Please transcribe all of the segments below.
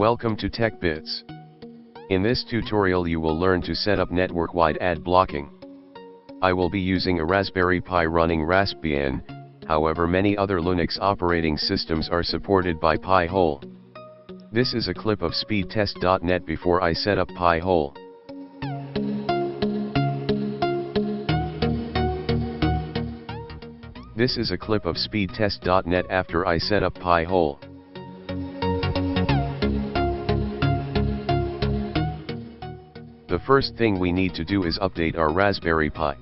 Welcome to tech.bits. In this tutorial you will learn to set up network-wide ad blocking. I will be using a Raspberry Pi running Raspbian, however many other Linux operating systems are supported by Pi-hole. This is a clip of speedtest.net before I set up Pi-hole. This is a clip of speedtest.net after I set up Pi-hole. The first thing we need to do is update our Raspberry Pi.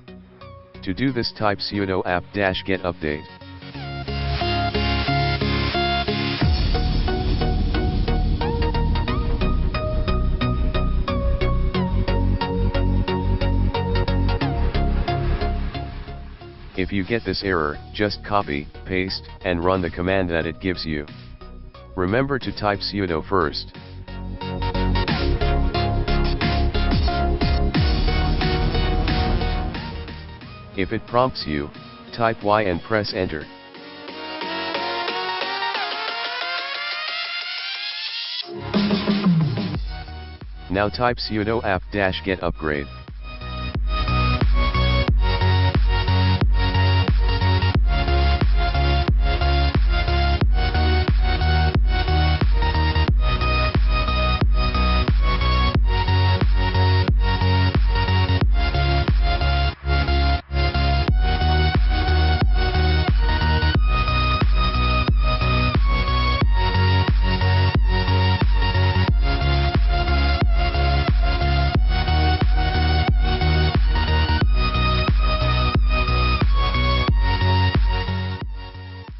To do this, type sudo apt-get update. If you get this error, just copy, paste, and run the command that it gives you. Remember to type sudo first. If it prompts you, type Y and press enter. Now type sudo apt-get upgrade.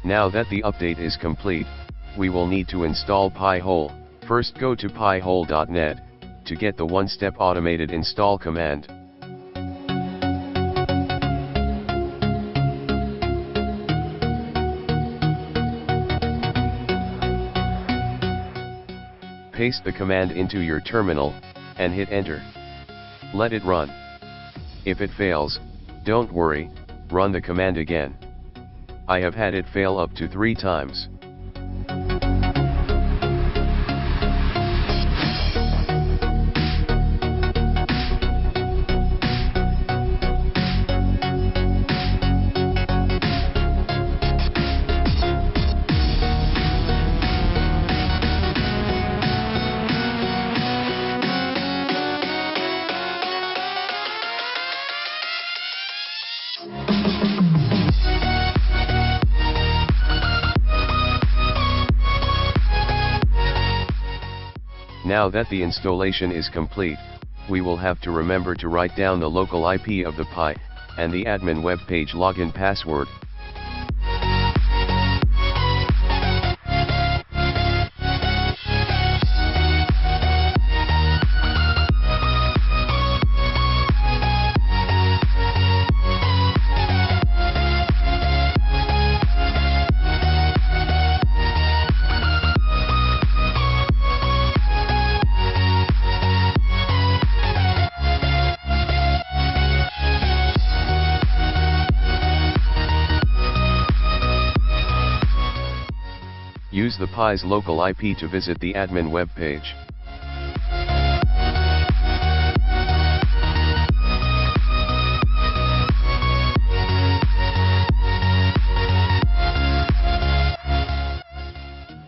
Now that the update is complete, we will need to install Pi-hole. First go to pi-hole.net, to get the one-step automated install command. Paste the command into your terminal, and hit enter. Let it run. If it fails, don't worry, run the command again. I have had it fail up to 3 times. Now that the installation is complete, we will have to remember to write down the local IP of the Pi, and the admin web page login password. Use the Pi's local IP to visit the admin web page.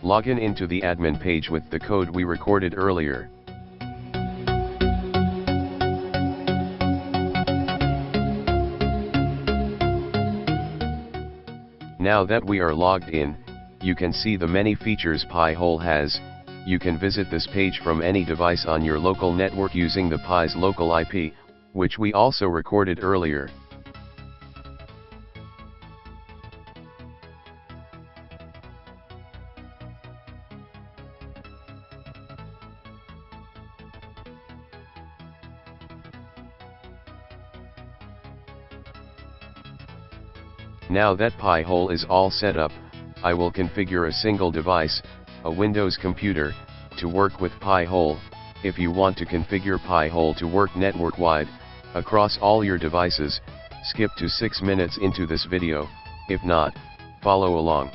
Login into the admin page with the code we recorded earlier. Now that we are logged in, you can see the many features Pi-hole has. You can visit this page from any device on your local network using the Pi's local IP, which we also recorded earlier. Now that Pi-hole is all set up, I will configure a single device, a Windows computer, to work with Pi-hole. If you want to configure Pi-hole to work network-wide, across all your devices, skip to 6 minutes into this video. If not, follow along.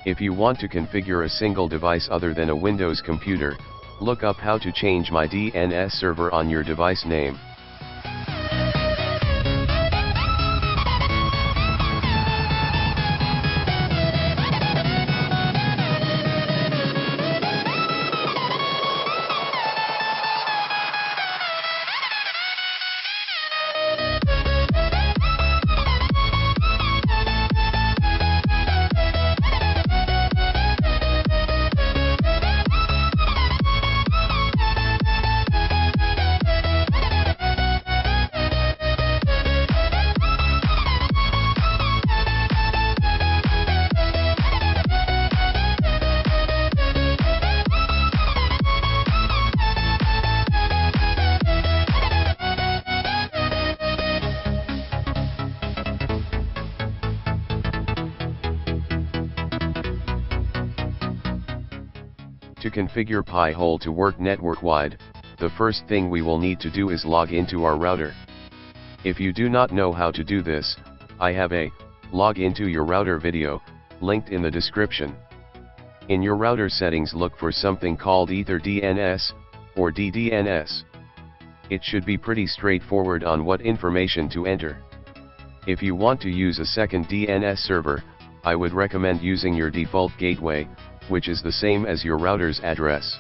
If you want to configure a single device other than a Windows computer, look up how to change my DNS server on your device name. To configure Pi-hole to work network-wide, the first thing we will need to do is log into our router. If you do not know how to do this, I have a log into your router video linked in the description. In your router settings, look for something called either DNS or DDNS. It should be pretty straightforward on what information to enter. If you want to use a second DNS server, I would recommend using your default gateway, which is the same as your router's address.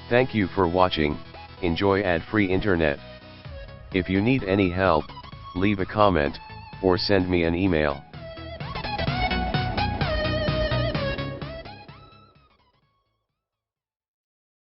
Thank you for watching. Enjoy ad-free internet. If you need any help, leave a comment, or send me an email.